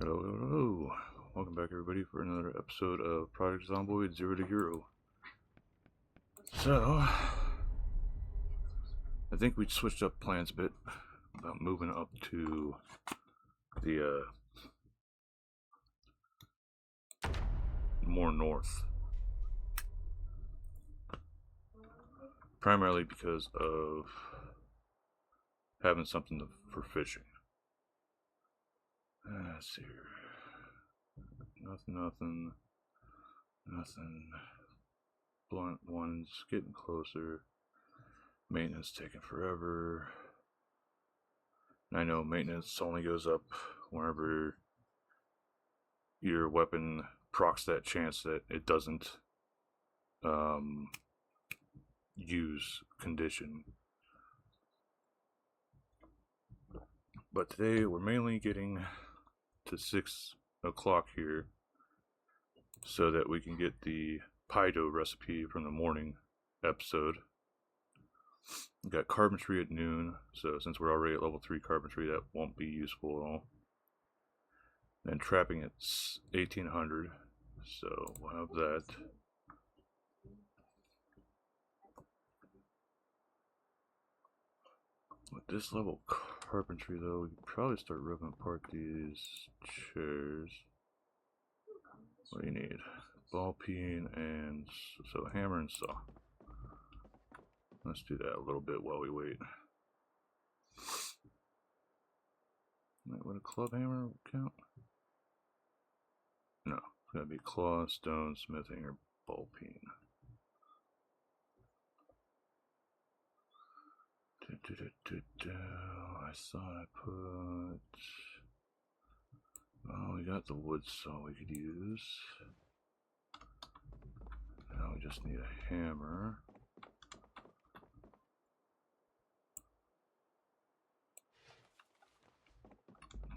Hello, hello, hello. Welcome back everybody for another episode of Project Zomboid 0 to Hero. So, I think we switched up plans a bit about moving up to the more north. Primarily because of having something for fishing. Let's see here. Nothing. Blunt ones getting closer. Maintenance taking forever. And I know maintenance only goes up whenever your weapon procs that chance that it doesn't use condition. But today we're mainly getting to 6 o'clock here so that we can get the pie dough recipe from the morning episode. We've got carpentry at noon, so since we're already at level 3 carpentry, that won't be useful at all. Then trapping at 1800, so we'll have that. With this level carpentry though, we could probably start ripping apart these chairs. What do you need? Ball peen and so hammer and saw. Let's do that a little bit while we wait. Would a club hammer count? No, it's gotta be claw, stone, smithing, or ball peen. I thought I put. Oh, we got the wood saw we could use. Now we just need a hammer.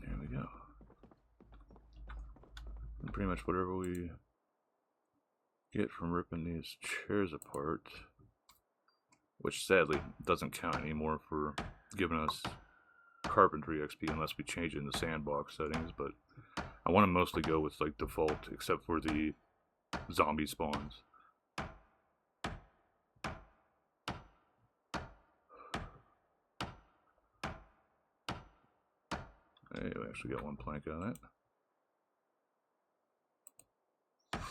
There we go. And pretty much whatever we get from ripping these chairs apart, which sadly doesn't count anymore for giving us carpentry XP unless we change it in the sandbox settings, but I want to mostly go with like default except for the zombie spawns. Hey, we actually got one plank out of that.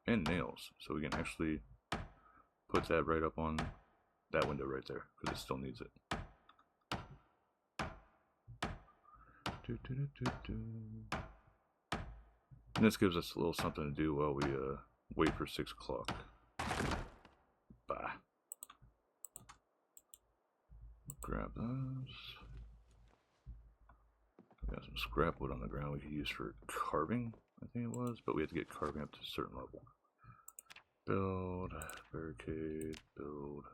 And nails, so we can actually put that right up on that window right there, because it still needs it. And this gives us a little something to do while we wait for 6 o'clock. Bah. Grab those. We got some scrap wood on the ground we could use for carving, I think it was, but we have to get carving up to a certain level. Build, barricade, build.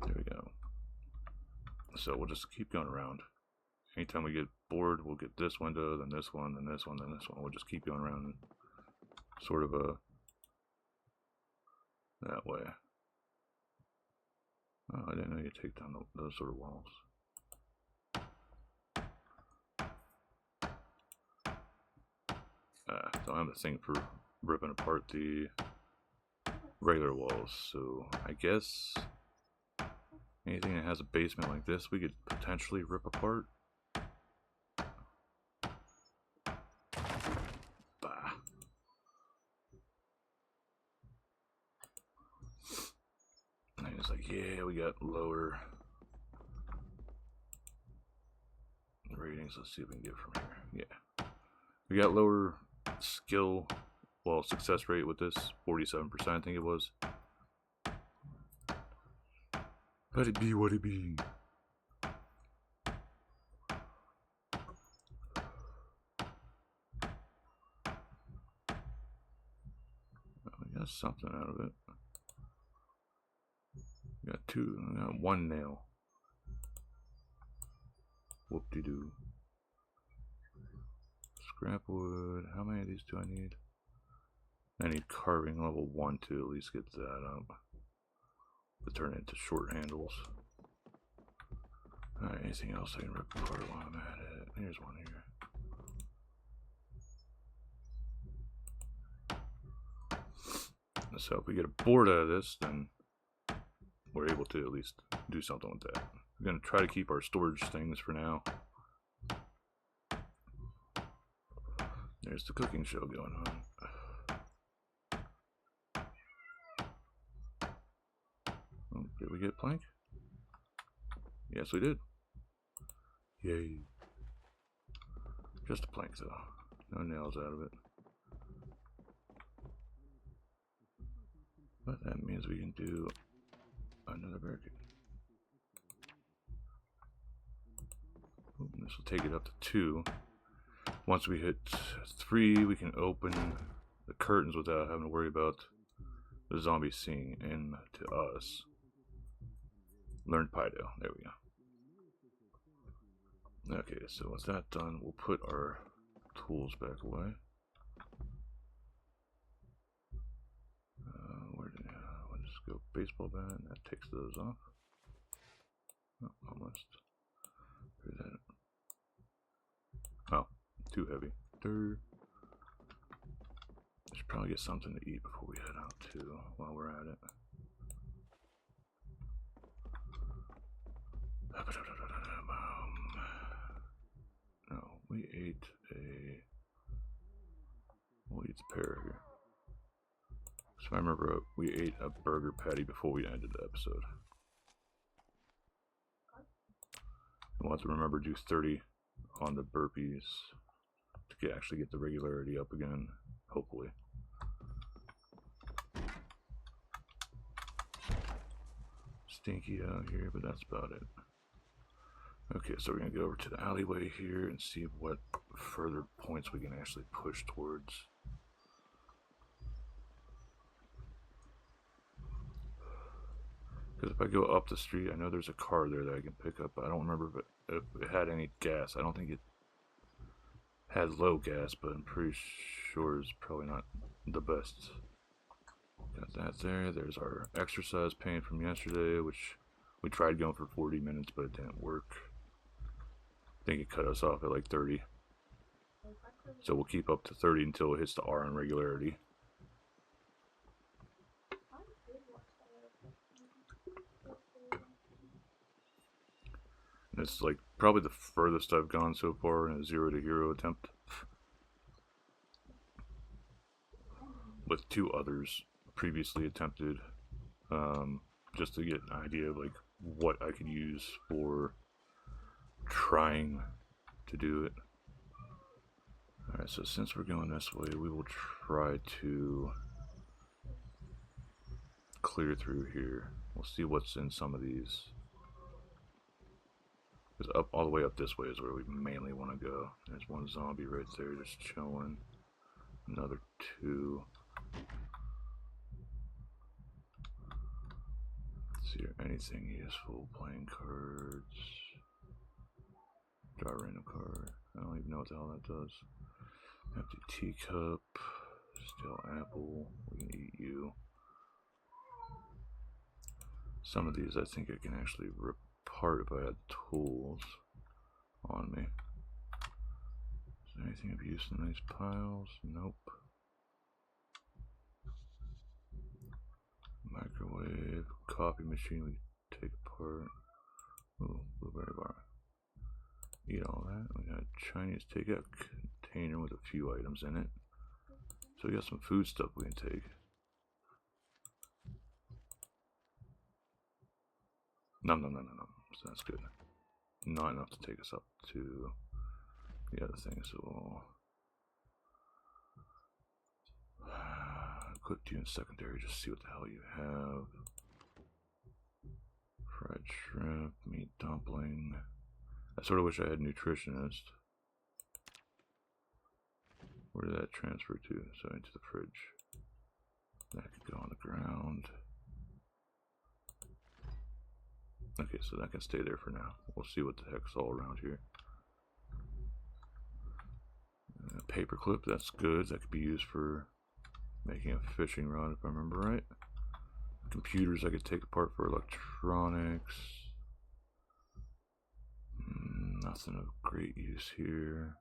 There we go. So we'll just keep going around. Anytime we get bored, we'll get this window, then this one, then this one, then this one. We'll just keep going around, sort of that way. Oh, I didn't know you take down those sort of walls. Don't have a thing for ripping apart the regular walls, so I guess anything that has a basement like this we could potentially rip apart. Bah. And he's like, yeah, we got lower ratings. Let's see if we can get from here. Yeah. We got lower skill, well, success rate with this, 47%, I think it was. But it be what it be. We got something out of it. We got one nail. Whoop-de-doo. Scrap wood. How many of these do I need? I need carving level 1 to at least get that up. To turn it into short handles. Alright, anything else I can rip apart while I'm at it? Here's one here. So if we get a board out of this, then we're able to at least do something with that. We're going to try to keep our storage things for now. There's the cooking show going on. Oh, did we get a plank? Yes, we did. Yay. Just a plank though. No nails out of it. But that means we can do another barricade. This will take it up to 2. Once we hit 3, we can open the curtains without having to worry about the zombies seeing in to us. Learned Pido. There we go. Okay, so with that done, we'll put our tools back away. We'll just go baseball bat, and that takes those off. Oh, almost. Here's that. Oh, too heavy. Should probably get something to eat before we head out too, while we're at it. No, we ate we'll eat the pear here. So I remember we ate a burger patty before we ended the episode. We'll have to remember to do 30 on the burpees to actually get the regularity up again, hopefully. Stinky out here, but that's about it. Okay, so we're going to go over to the alleyway here and see what further points we can actually push towards. Because if I go up the street, I know there's a car there that I can pick up. I don't remember if it had any gas. I don't think it had low gas, but I'm pretty sure it's probably not the best. Got that there. There's our exercise paint from yesterday, which we tried going for 40 minutes, but it didn't work. I think it cut us off at like 30. So we'll keep up to 30 until it hits the R on regularity. And it's like probably the furthest I've gone so far in a 0 to hero attempt. With 2 others previously attempted, just to get an idea of like what I could use for trying to do it. Alright, so since we're going this way, we will try to clear through here. We'll see what's in some of these. Because up all the way up this way is where we mainly want to go. There's one zombie right there just chilling. Another 2. Let's see here, anything useful. Playing cards. Draw a random card. I don't even know what the hell that does. Empty teacup. Still apple. We can eat you. Some of these I think I can actually rip apart if I had tools on me. Is there anything of use in these piles? Nope. Microwave. Coffee machine we take apart. Ooh, blueberry bar. Eat all that. We got a Chinese takeout container with a few items in it. So we got some food stuff we can take. No. So that's good. Not enough to take us up to the other thing. So we'll equip you in secondary. Just see what the hell you have. Fried shrimp, meat dumpling. I sort of wish I had nutritionist. Where did that transfer to? So into the fridge. That could go on the ground. Okay, so that can stay there for now. We'll see what the heck's all around here. Paperclip, that's good. That could be used for Making a fishing rod, if I remember right. Computers I could take apart for electronics. Nothing of great use here.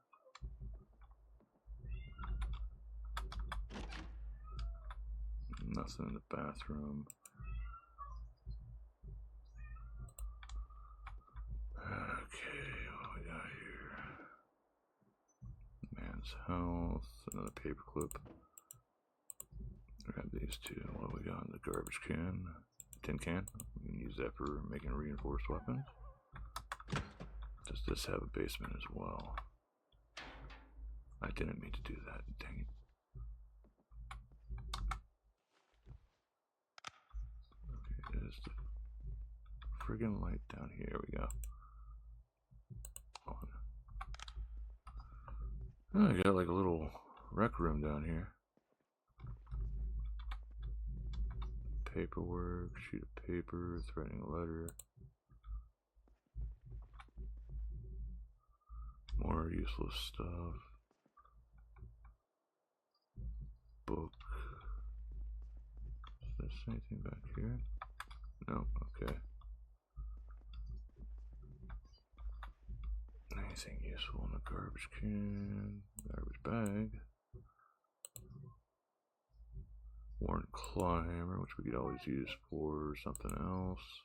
Nothing in the bathroom. Okay, what we got here? Man's health, another paperclip. Grab these two. What do we got in the garbage can? Tin can. We can use that for making reinforced weapons. Does this have a basement as well? I didn't mean to do that. Dang it. Okay, there's the friggin' light down here. Here we go. On. Oh, I got like a little rec room down here. Paperwork, sheet of paper, threatening letter. More useless stuff. Book. Is there anything back here? No, okay. Anything useful in a garbage can, garbage bag. Worn climber, which we could always use for something else.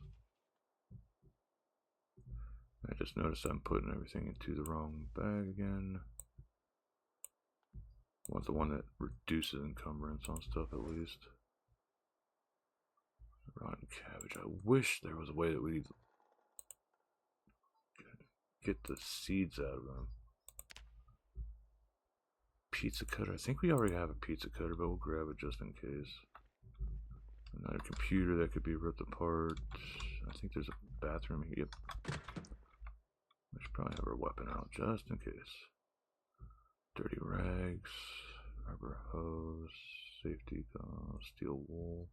I just noticed I'm putting everything into the wrong bag again. I want the one that reduces encumbrance on stuff at least. Rotten cabbage. I wish there was a way that we could get the seeds out of them. Pizza cutter. I think we already have a pizza cutter, but we'll grab it just in case. Another computer that could be ripped apart. I think there's a bathroom here. Yep. We should probably have our weapon out just in case. Dirty rags, rubber hose, safety gauze, steel wool.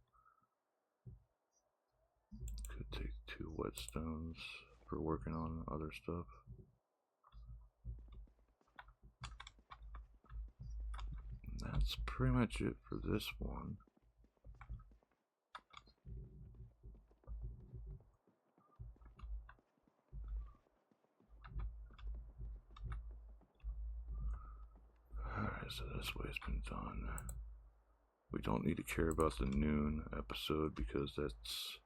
Could take 2 whetstones for working on other stuff. That's pretty much it for this one. Alright, so this way's been done. We don't need to care about the noon episode because that's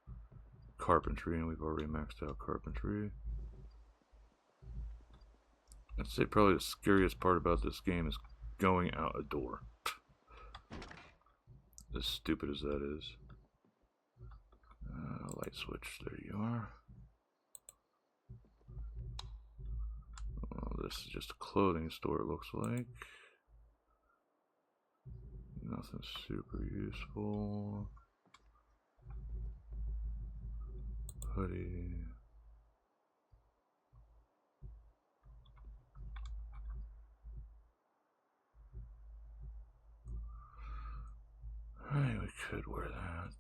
carpentry and we've already maxed out carpentry. I'd say probably the scariest part about this game is going out a door. As stupid as that is. Light switch, there you are. Well, this is just a clothing store, it looks like. Nothing super useful. Hoodie. Alright, we could wear that.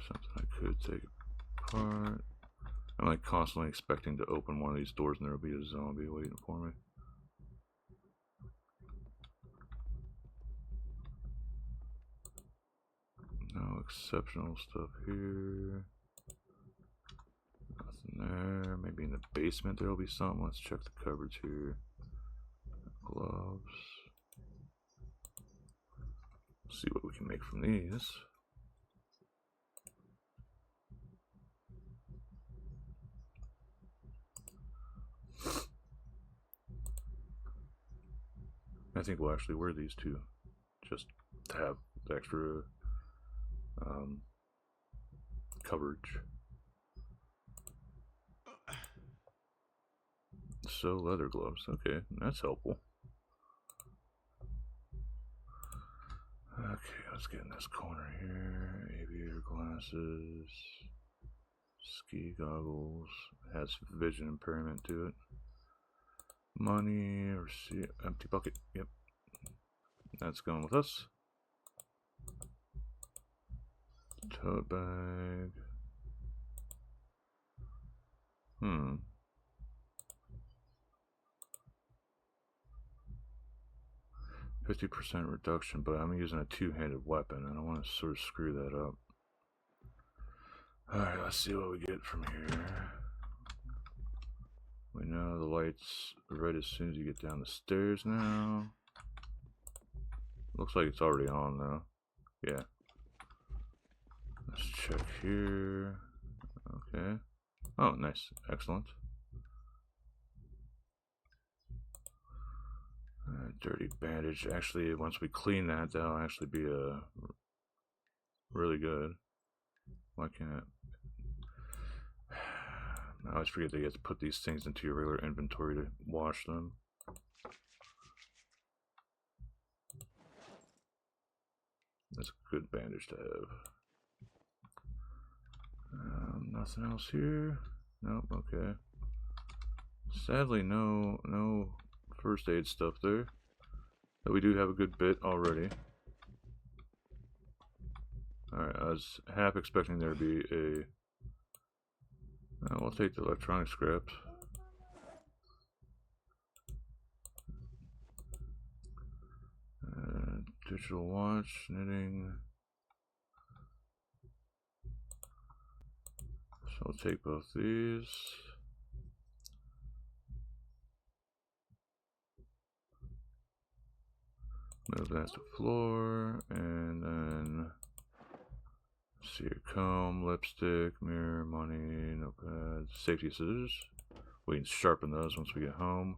Something I could take apart. I'm like constantly expecting to open one of these doors and there'll be a zombie waiting for me. No exceptional stuff here. Nothing there. Maybe in the basement there'll be something. Let's check the cupboards here. Gloves. See what we can make from these. I think we'll actually wear these two just to have the extra coverage. So leather gloves, okay, that's helpful. Okay, let's get in this corner here. Aviator glasses, ski goggles, has vision impairment to it. Money, receipt, empty bucket, yep. That's going with us. Tote bag. 50% reduction, but I'm using a two-handed weapon. I don't want to sort of screw that up. Alright, let's see what we get from here. We know the light's red as soon as you get down the stairs now. Looks like it's already on though. Yeah. Let's check here. Okay. Oh, nice. Excellent. Dirty bandage. Actually, once we clean that, that'll actually be really good. Why can't it? I always forget that you have to put these things into your regular inventory to wash them. That's a good bandage to have. Nothing else here. Nope. Okay. Sadly, no first aid stuff there. But we do have a good bit already. Alright, I was half expecting there to be a... we'll take the electronic scraps. Digital watch, knitting. So I'll take both these. Move that to the floor, and then see your comb, lipstick, mirror, money, notepad, safety scissors. We can sharpen those once we get home.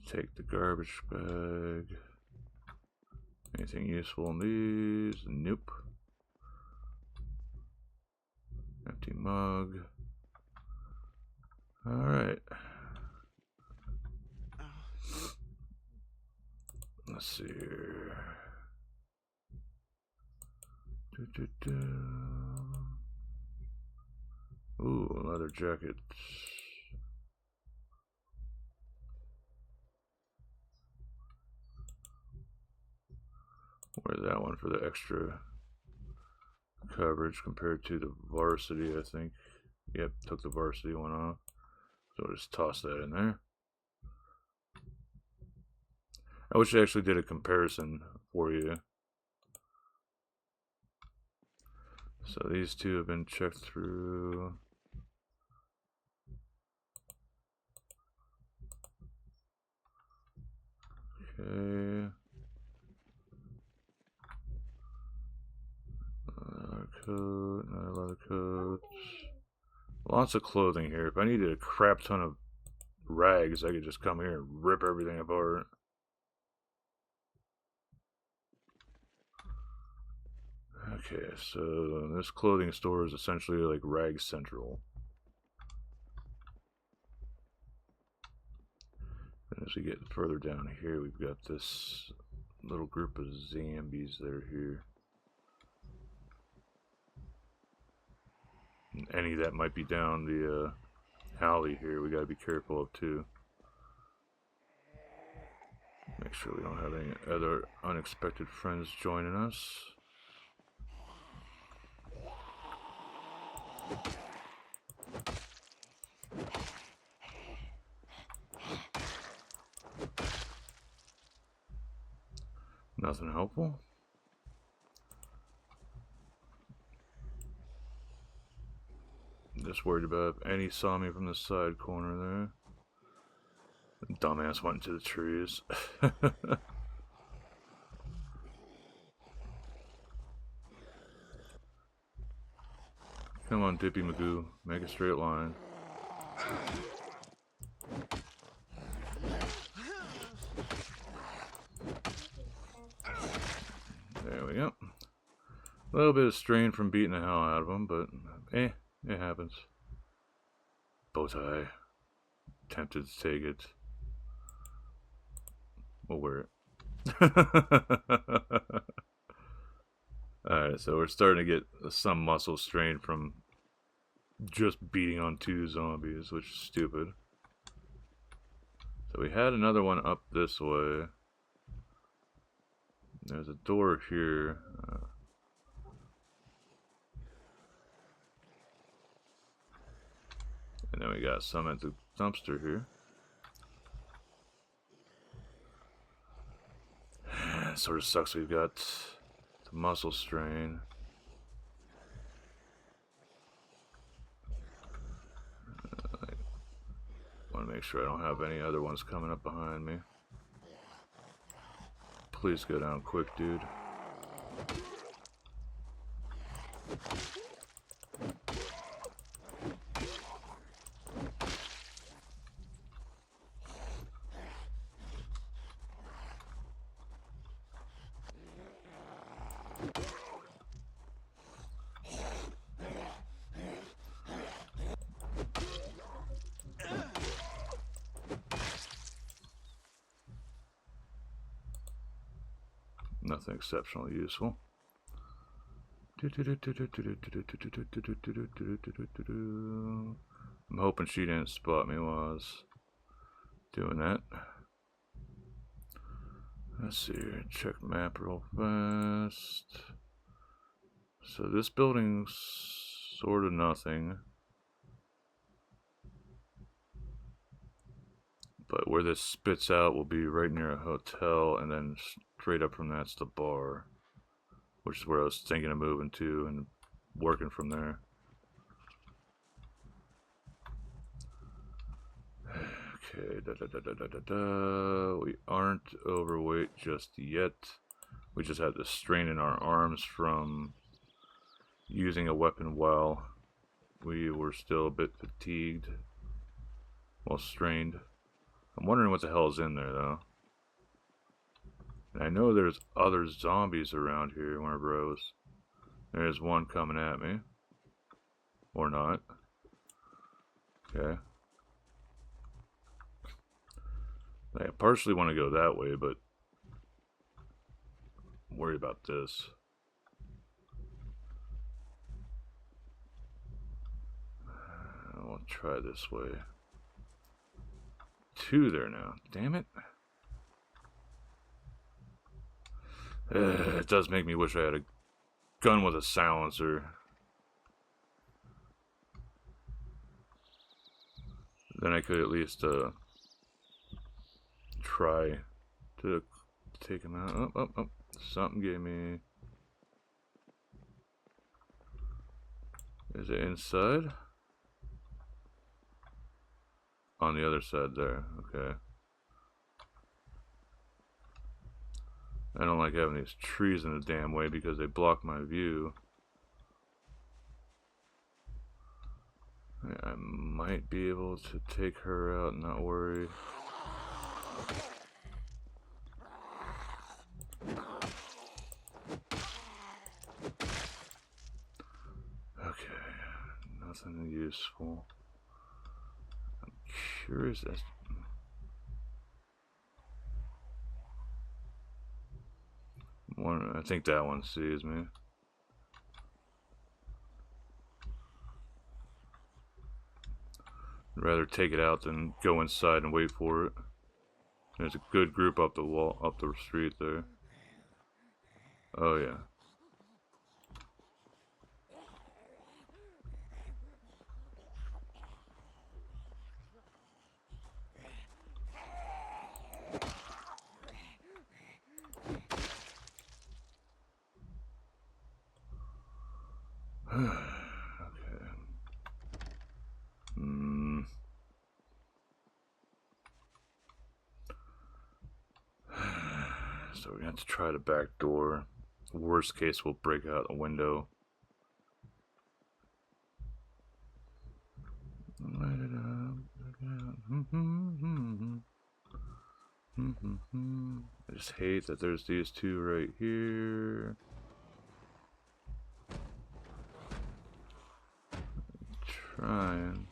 Take the garbage bag. Anything useful in these? Nope. Empty mug. Alright. Let's see here. Ooh, leather jacket. Where's that one for the extra coverage compared to the varsity, I think. Yep, took the varsity one off. So I'll just toss that in there. I wish I actually did a comparison for you. So these two have been checked through. Okay. Coat, another leather coat. Lots of clothing here. If I needed a crap ton of rags, I could just come here and rip everything apart. Okay, so this clothing store is essentially like Rag Central. And as we get further down here, we've got this little group of zombies that are here. And any that might be down the alley here, we gotta be careful of too. Make sure we don't have any other unexpected friends joining us. Nothing helpful. Just worried about if any saw me from the side corner there. The dumbass went into the trees. Come on, Dippy Magoo, make a straight line. There we go. A little bit of strain from beating the hell out of him, but it happens. Bowtie. Tempted to take it. We'll wear it. Alright, so we're starting to get some muscle strain from just beating on two zombies, which is stupid. So we had another one up this way. There's a door here. And then we got some at the dumpster here. Sort of sucks. We've got the muscle strain. Want to make sure I don't have any other ones coming up behind me. Please go down quick, dude. Nothing exceptionally useful. I'm hoping she didn't spot me while I was doing that. Let's see here. Check map real fast. So this building's sort of nothing. But where this spits out will be right near a hotel, and then straight up from that's the bar, which is where I was thinking of moving to and working from there. Okay, we aren't overweight just yet. We just had the strain in our arms from using a weapon while we were still a bit fatigued, well strained. I'm wondering what the hell is in there, though. And I know there's other zombies around here whenever I was... There's one coming at me. Or not. Okay. I partially want to go that way, but... I'm worried about this. I'll try this way. 2 there now. Damn it. It does make me wish I had a gun with a silencer. Then I could at least try to take him out. Oh. Something gave me... Is it inside? On the other side there, okay. I don't like having these trees in the damn way because they block my view. I might be able to take her out and not worry. Okay, nothing useful. Curious as one. I think that one sees me. I'd rather take it out than go inside and wait for it. There's a good group up the wall, up the street there. Oh yeah. Okay. So we're gonna have to try the back door. Worst case, we'll break out a window. Light it up. I just hate that there's these two right here. Trying.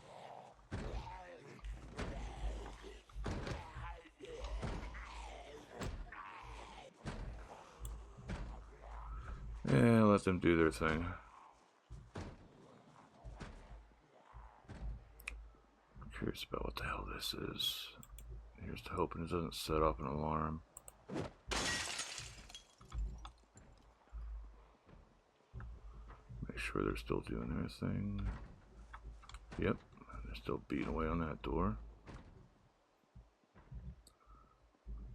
Yeah, let them do their thing. I'm curious about what the hell this is. Here's to hoping it doesn't set off an alarm. Make sure they're still doing their thing. Yep, they're still beating away on that door.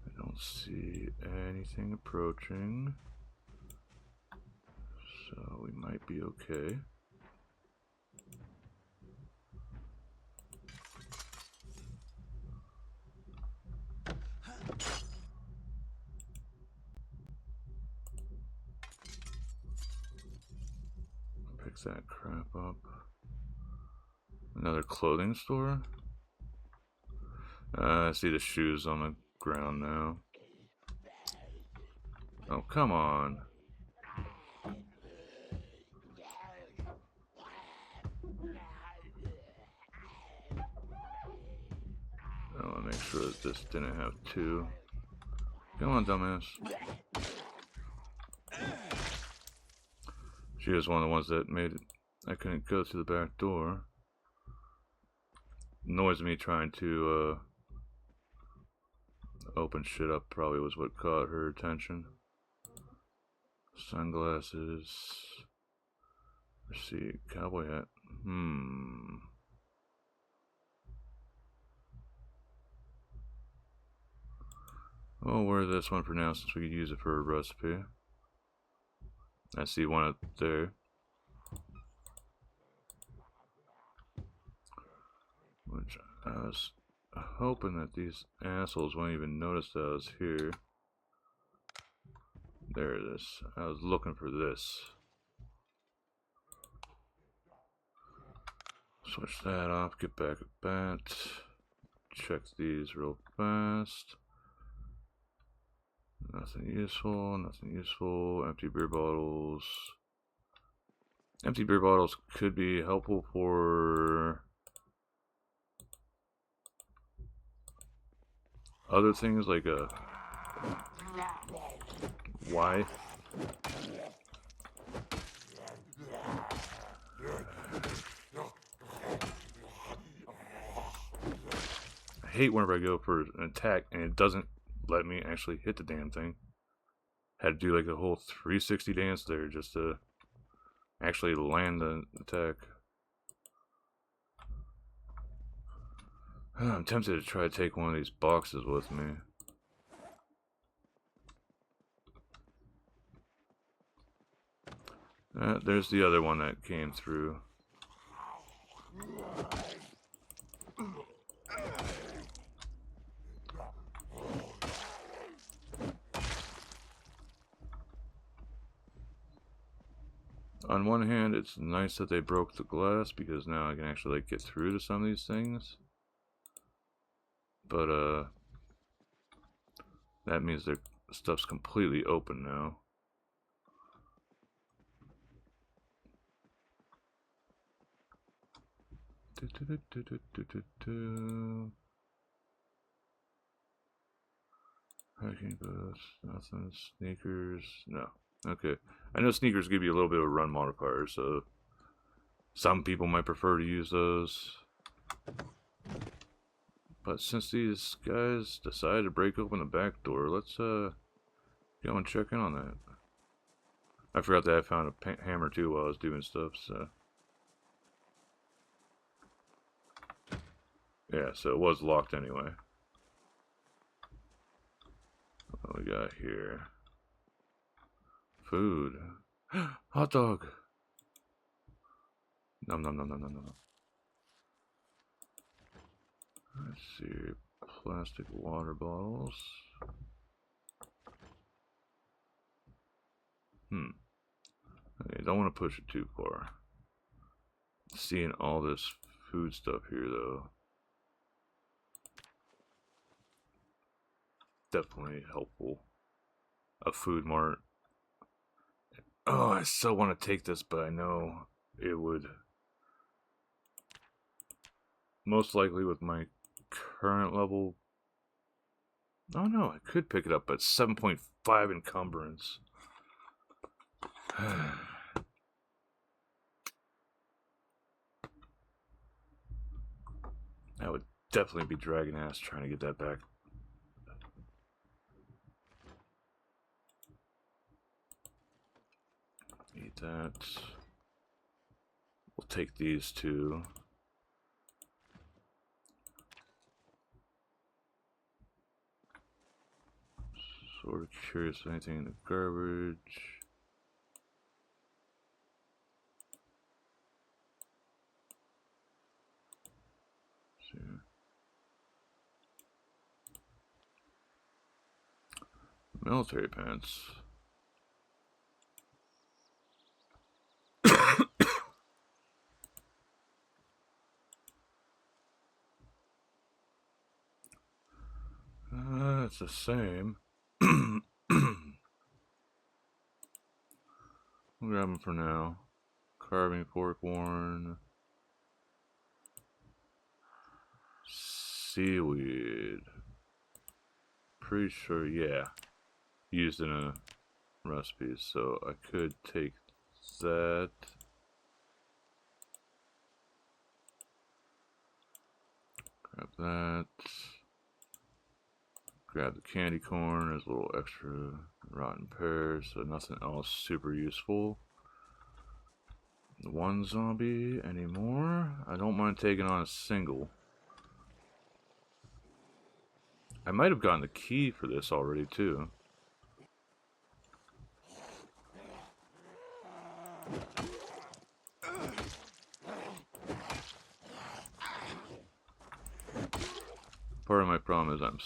I don't see anything approaching, so we might be okay. Pick that crap up. Another clothing store? I see the shoes on the ground now. Oh, come on. I want to make sure that this didn't have two. Come on, dumbass. She was one of the ones that made it. I couldn't go through the back door. Annoys me trying to open shit up probably was what caught her attention. Sunglasses. Let's see, cowboy hat. We'll wear this one for now since we could use it for a recipe. I see one up there. Which I was hoping that these assholes won't even notice that I was here. There it is. I was looking for this. Switch that off, get back at bat. Check these real fast. Nothing useful, nothing useful. Empty beer bottles. Empty beer bottles could be helpful for other things like a why? I hate whenever I go for an attack and it doesn't let me actually hit the damn thing. Had to do like a whole 360 dance there just to actually land the attack. I'm tempted to try to take one of these boxes with me. There's the other one that came through. On one hand, it's nice that they broke the glass because now I can actually like get through to some of these things. But that means their stuff's completely open now. Hiking boots, nothing. Sneakers, no. Okay, I know sneakers give you a little bit of a run modifier, so some people might prefer to use those. But since these guys decided to break open the back door, let's go and check in on that. I forgot that I found a hammer too while I was doing stuff, so. Yeah, so it was locked anyway. What do we got here? Food. Hot dog. Nom nom nom nom nom nom. Let's see. Plastic water bottles. Okay, don't want to push it too far. Seeing all this food stuff here though. Definitely helpful. A food mart. Oh, I so want to take this, but I know it would most likely with my current level. Oh no, I could pick it up, but 7.5 encumbrance. I would definitely be dragging ass trying to get that back. Eat that. We'll take these two. Sort of curious if anything in the garbage. Let's see. Military pants. It's the same. We'll grab them for now. Carving fork worn. Seaweed. Pretty sure, yeah. Used in a recipe, so I could take that. Grab that. Grab the candy corn as a little extra rotten pears, so nothing else super useful. One zombie anymore. I don't mind taking on a single. I might have gotten the key for this already too. Part of my problem is I'm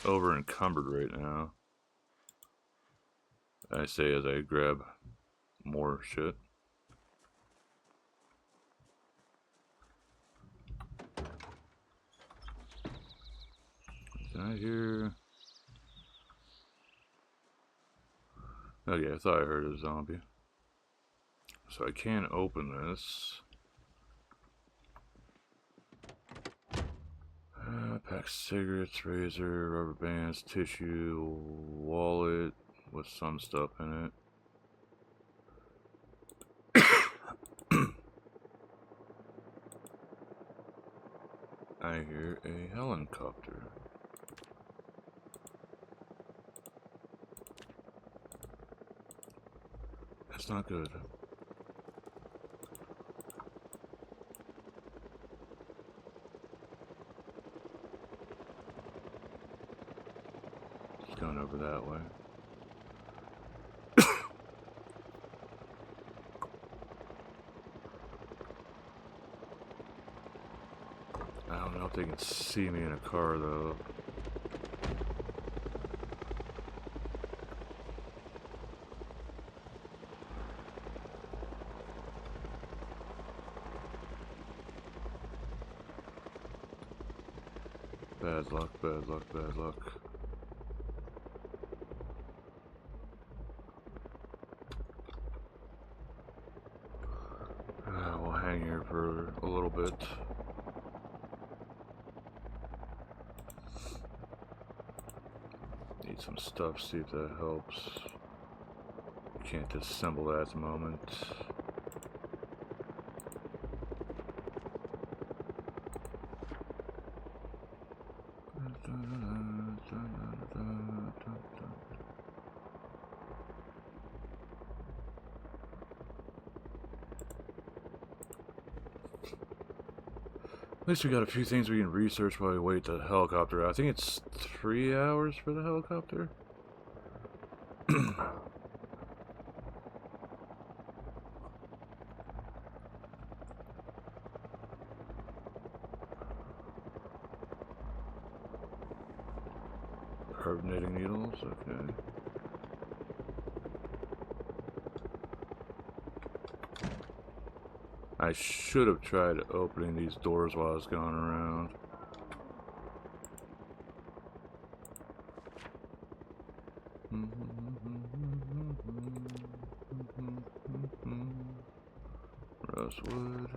over encumbered right now. I say as I grab more shit. Did I hear? Okay, I thought I heard a zombie. So I can open this. Pack cigarettes, razor, rubber bands, tissue, wallet with some stuff in it. I hear a helicopter. That's not good. It's going over that way. I don't know if they can see me in a car though. Bad luck, bad luck, bad luck. We'll hang here for a little bit. Need some stuff, see if that helps. Can't disassemble that at the moment. At least we got a few things we can research while we wait the helicopter. I think it's 3 hours for the helicopter. Carbonating needles, okay. I should have tried opening these doors while I was going around. Rosewood.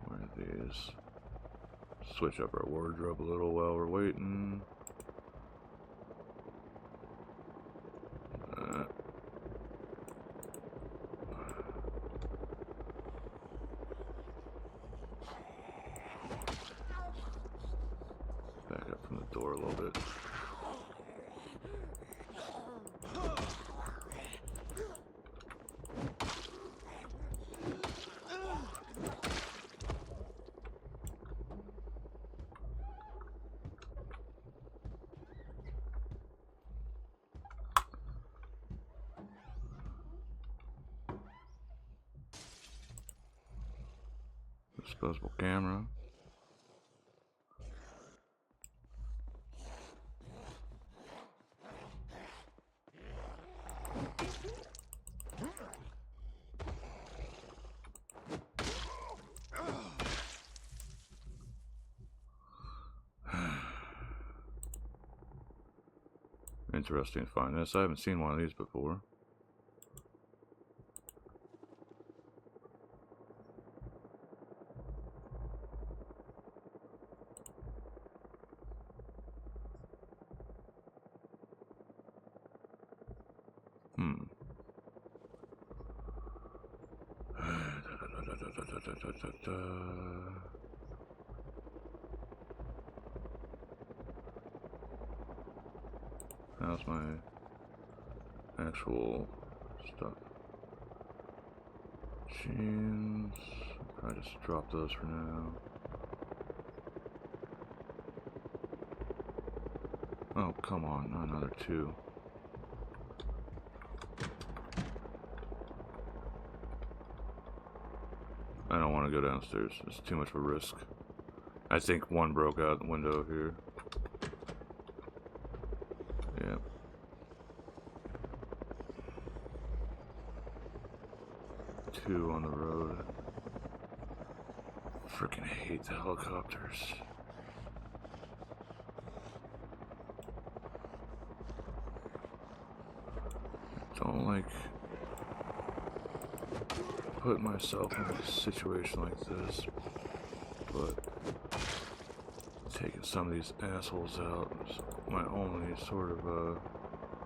Where are these? Switch up our wardrobe a little while we're waiting. Back up from the door a little bit. Disposable camera. Interesting to find this. I haven't seen one of these before. How's my actual stuff? Jeans. I just drop those for now. Oh, come on, not another two. I don't want to go downstairs. It's too much of a risk. I think one broke out the window here. Yeah. Two on the road. Freaking hate the helicopters. Don't like put myself in a situation like this, but taking some of these assholes out is my only sort of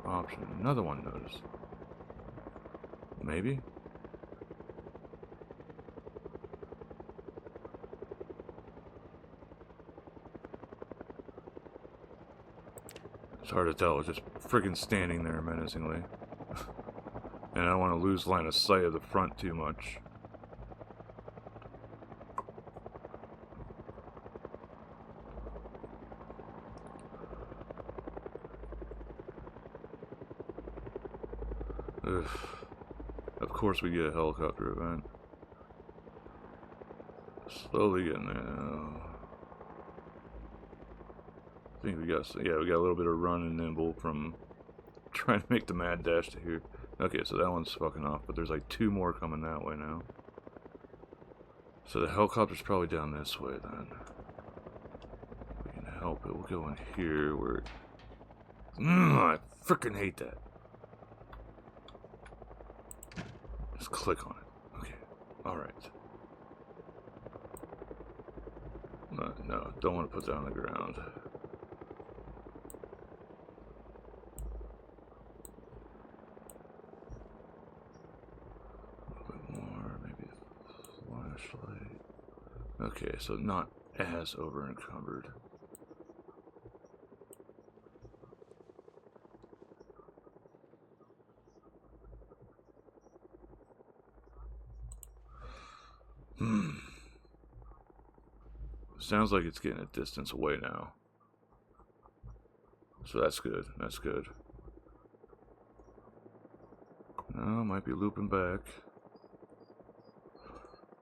option. Another one noticed. Maybe? It's hard to tell, it's just freaking standing there menacingly. And I don't want to lose line of sight of the front too much. Ugh. Of course we get a helicopter event. Slowly getting there now. I think we got, yeah, we got a little bit of run and nimble from trying to make the mad dash to here. Okay, so that one's fucking off, but there's like two more coming that way now. So the helicopter's probably down this way then. We can help it. We'll go in here where... I freaking hate that. Just click on it. Okay, alright. No, don't want to put that on the ground. Okay, so not as over encumbered. Sounds like it's getting a distance away now. So that's good, that's good. No, might be looping back.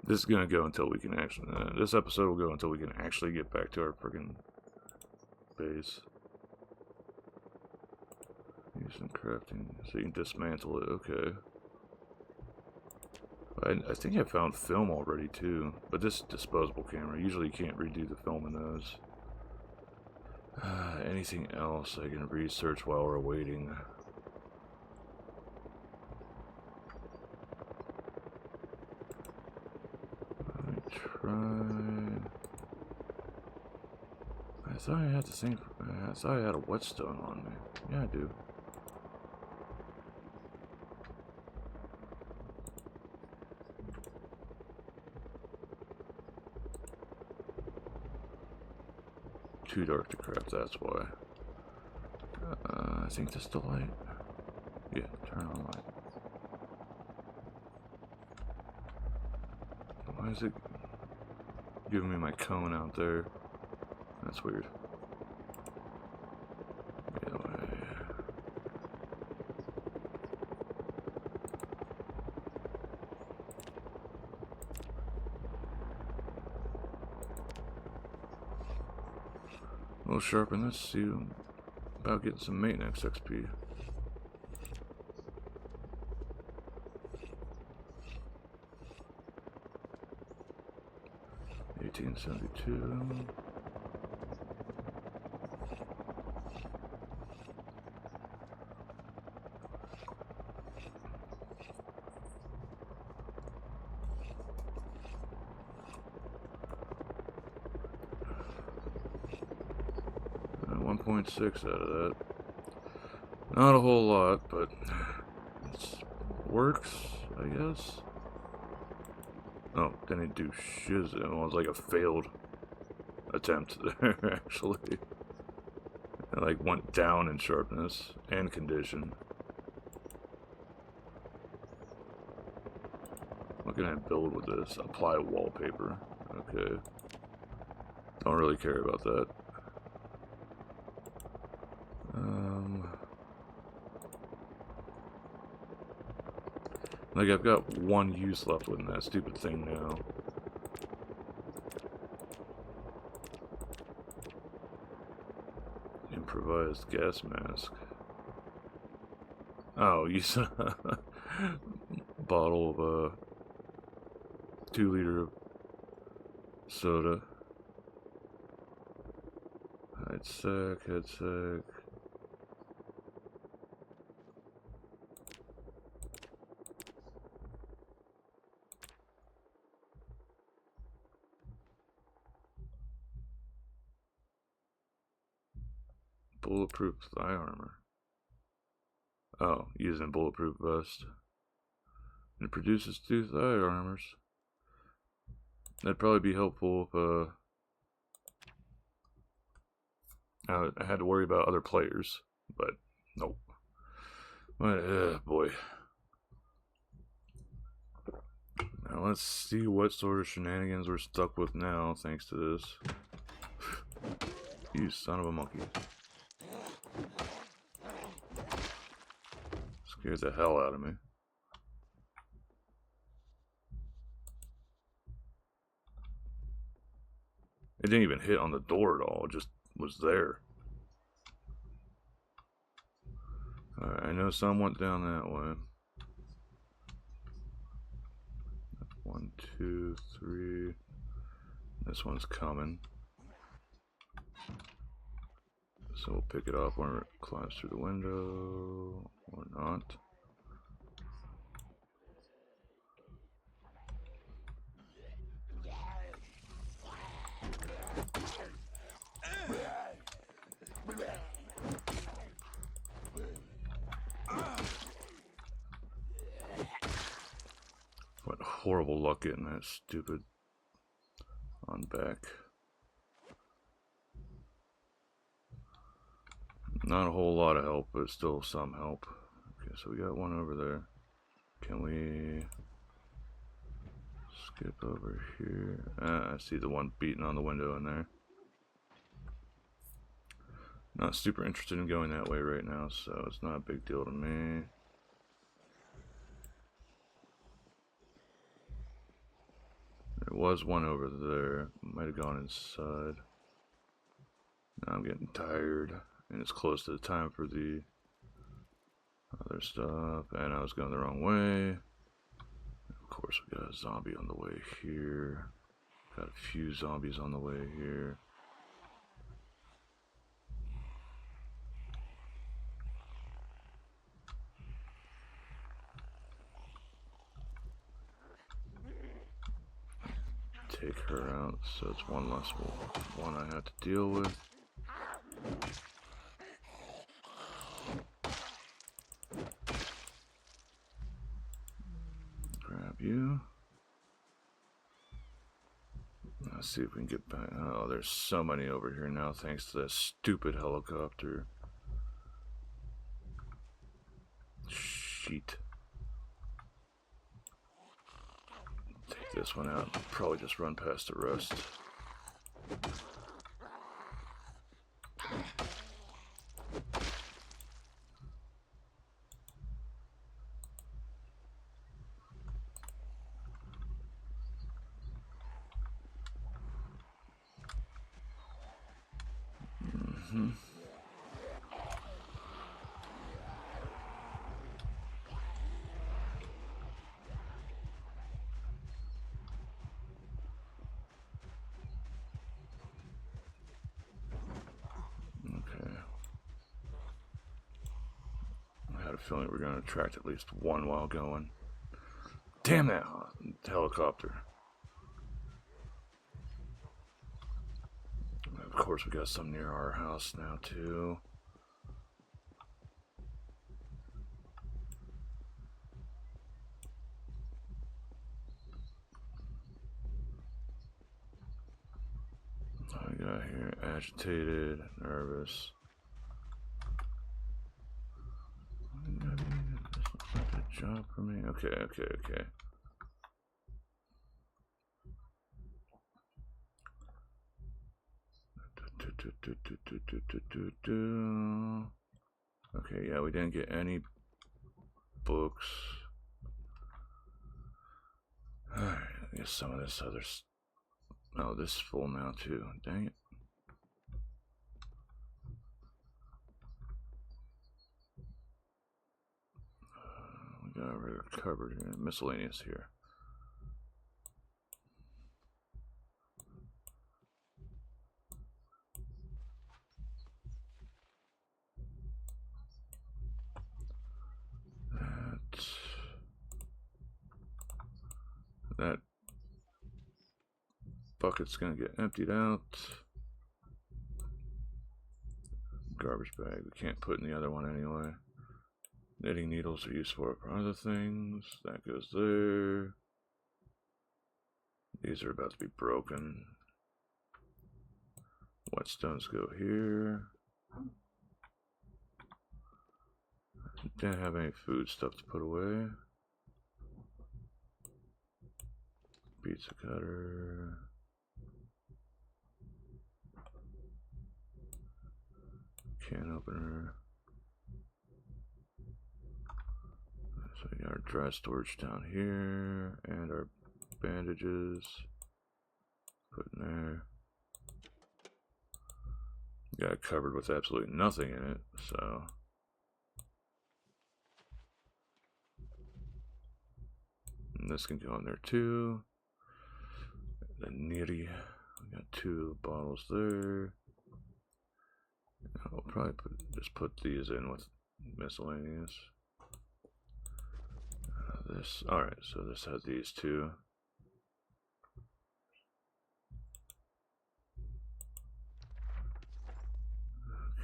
This is gonna go until we can actually. This episode will go until we can actually get back to our freaking base. Use some crafting so you can dismantle it. Okay. I think I found film already too, but this disposable camera. Usually you can't redo the film in those. Anything else I can research while we're waiting? I thought I had the same. I thought I had a whetstone on me. Yeah, I do. Too dark to craft, that's why. I think this is the light. Yeah, turn on light. Why is it giving me my cone out there? That's weird. Anyway. We'll sharpen this, see about getting some maintenance XP. $18.72. .6 out of that. Not a whole lot, but it works, I guess. Oh, didn't do shiz. It was like a failed attempt there, actually. It like went down in sharpness and condition. What can I build with this? Apply wallpaper. Okay. Don't really care about that. Like, I've got one use left with that stupid thing now. Improvised gas mask. Oh, use a bottle of 2-liter soda. Head sack. Bulletproof thigh armor. Oh, using bulletproof vest. And it produces 2 thigh armors. That'd probably be helpful if I had to worry about other players, but nope. But, boy. Now let's see what sort of shenanigans we're stuck with now, thanks to this. You son of a monkey. Scared the hell out of me. It didn't even hit on the door at all, it just was there. Alright, I know some went down that way. 1, 2, 3. This one's coming. So we'll pick it up when it climbs through the window, or not. What horrible luck getting that stupid on back. Not a whole lot of help, but still some help. Okay, so we got one over there. Can we skip over here? I see the one beating on the window in there. Not super interested in going that way right now, so it's not a big deal to me. There was one over there. Might have gone inside. Now I'm getting tired, and it's close to the time for the other stuff, and I was going the wrong way. Of course, we got a zombie on the way here. Got a few zombies on the way here. Take her out, so it's one less one I have to deal with. Grab you. Let's see if we can get back. Oh, there's so many over here now thanks to that stupid helicopter. Sheet. Take this one out. Probably just run past the rest. Okay. I had a feeling we were going to attract at least one while going. Damn that helicopter. Of course, we got some near our house now, too. What we got here? Agitated, nervous. This looks like a job for me. Okay. Okay, yeah, we didn't get any books. Alright, I guess some of this other. Oh, this is full now, too. Dang it. We got rid of covered here. Miscellaneous here. That bucket's gonna get emptied out. Garbage bag, we can't put in the other one anyway. Knitting needles are useful for other things. That goes there. These are about to be broken. Whetstones go here. Didn't have any food stuff to put away. Pizza cutter. Can opener. So we got our dry storage down here, and our bandages. Put in there. Got it covered with absolutely nothing in it, so. And this can go in there too. The nitty. We got 2 bottles there. I'll probably just put these in with miscellaneous. This, alright, so this has these 2.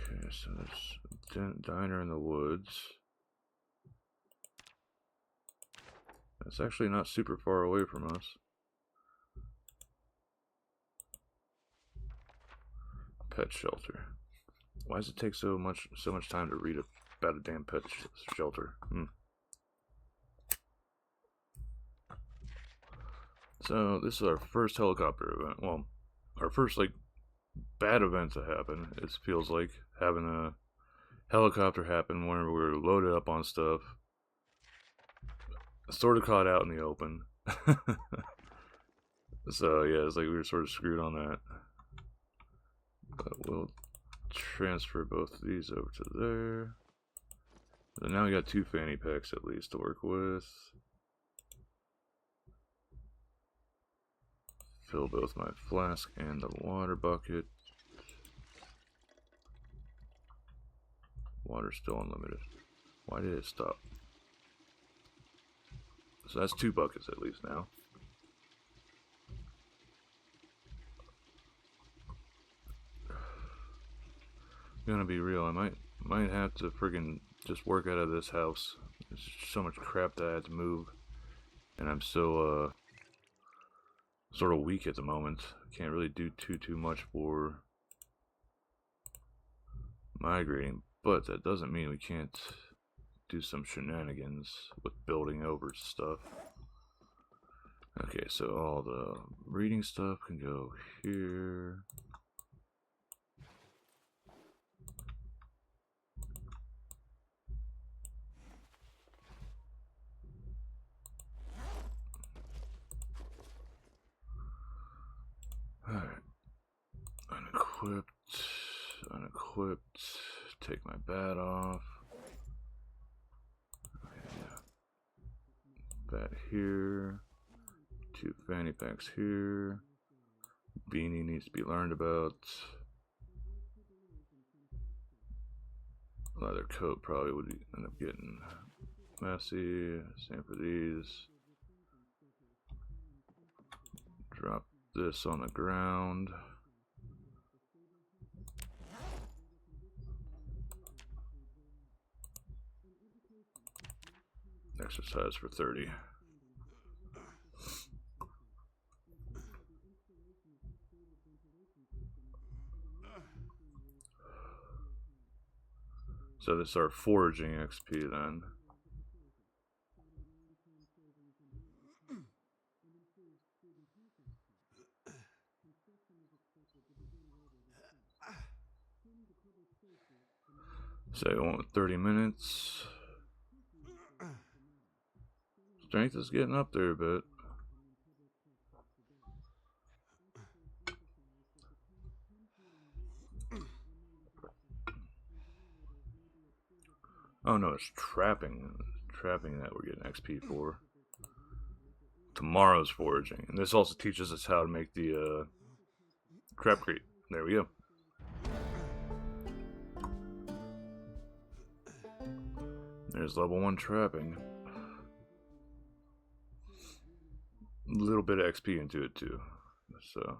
Okay, so there's diner in the woods. It's actually not super far away from us. Pet shelter. Why does it take so much time to read about a damn pet shelter? So this is our first helicopter event. Well, our first like bad event to happen. It feels like having a helicopter happen whenever we were loaded up on stuff. Sort of caught out in the open. So yeah, it's like we were sort of screwed on that. But we'll transfer both of these over to there. So now we got 2 fanny packs at least to work with. Fill both my flask and the water bucket. Water's still unlimited. Why did it stop? So that's 2 buckets at least now. Gonna be real, I might have to friggin' just work out of this house. There's so much crap that I had to move, and I'm so sort of weak at the moment. Can't really do too much for migrating, but that doesn't mean we can't do some shenanigans with building over stuff. Okay, so all the reading stuff can go here. Alright. Unequipped. equipped. Take my bat off. Okay, yeah. Bat here. 2 fanny packs here. Beanie needs to be learned about. Leather coat probably would end up getting messy. Same for these. Drop this on the ground. Exercise for 30. So this is our foraging XP then. So I want 30 minutes. Strength is getting up there a bit. Oh no, it's trapping. Trapping that we're getting XP for. Tomorrow's foraging. And this also teaches us how to make the trap crate. There we go. There's level 1 trapping. A little bit of XP into it too. So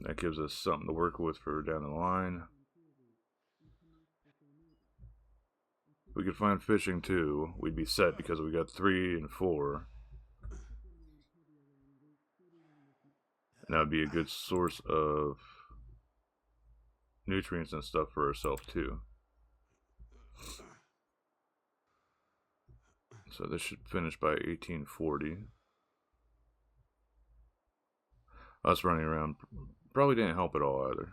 that gives us something to work with for down the line. We could find fishing too. We'd be set because we got 3 and 4. And that would be a good source of nutrients and stuff for ourselves too. So this should finish by 1840. Us running around probably didn't help at all either.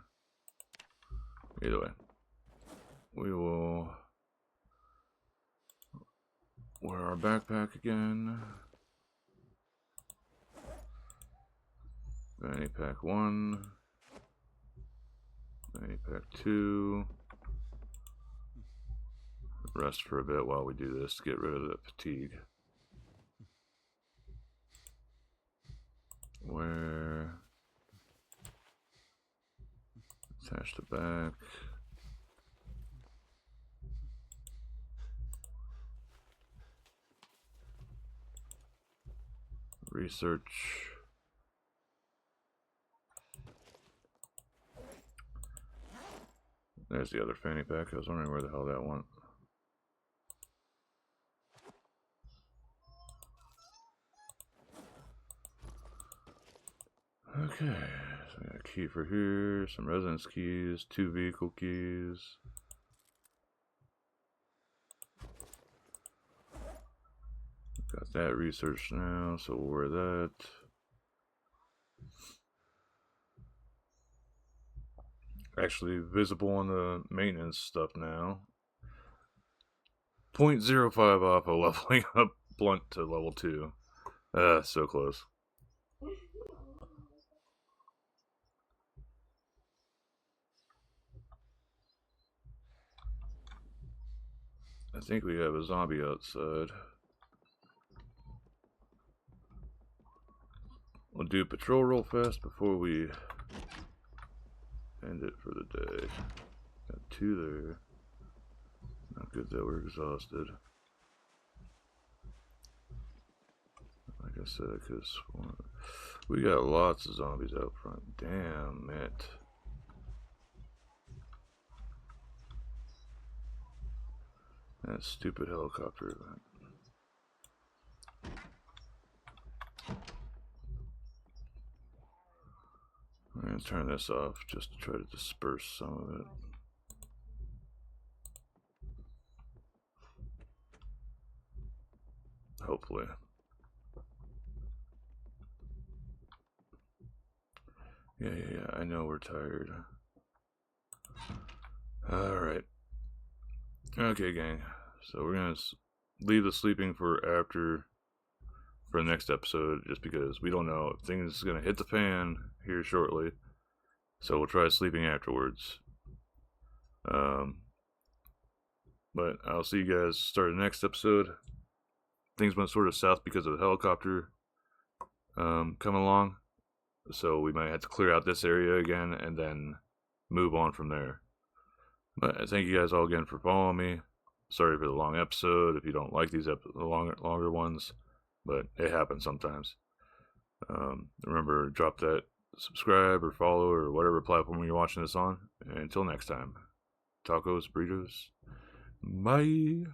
Either way, we will wear our backpack again. Fanny pack 1. Fanny pack 2. Rest for a bit while we do this to get rid of the fatigue. Where attach the back. Research. There's the other fanny pack. I was wondering where the hell that went. Okay, so we got a key for here, some residence keys, 2 vehicle keys. Got that researched now, so we'll wear that. Actually visible on the maintenance stuff now. 0.05 off of leveling up blunt to level 2. So close. I think we have a zombie outside. We'll do a patrol real fast before we end it for the day. Got 2 there. Not good that we're exhausted. Like I said, I could have sworn. We got lots of zombies out front. Damn it. That stupid helicopter event. I'm going to turn this off just to try to disperse some of it. Hopefully. Yeah, I know we're tired. Alright. Okay, gang. So we're going to leave the sleeping for the next episode, just because we don't know if things are going to hit the fan here shortly. So we'll try sleeping afterwards. But I'll see you guys start the next episode. Things went sort of south because of the helicopter coming along, so we might have to clear out this area again and then move on from there. But thank you guys all again for following me. Sorry for the long episode if you don't like these longer ones, but it happens sometimes. Remember, drop that subscribe or follow or whatever platform you're watching this on. And until next time, tacos, burritos, bye.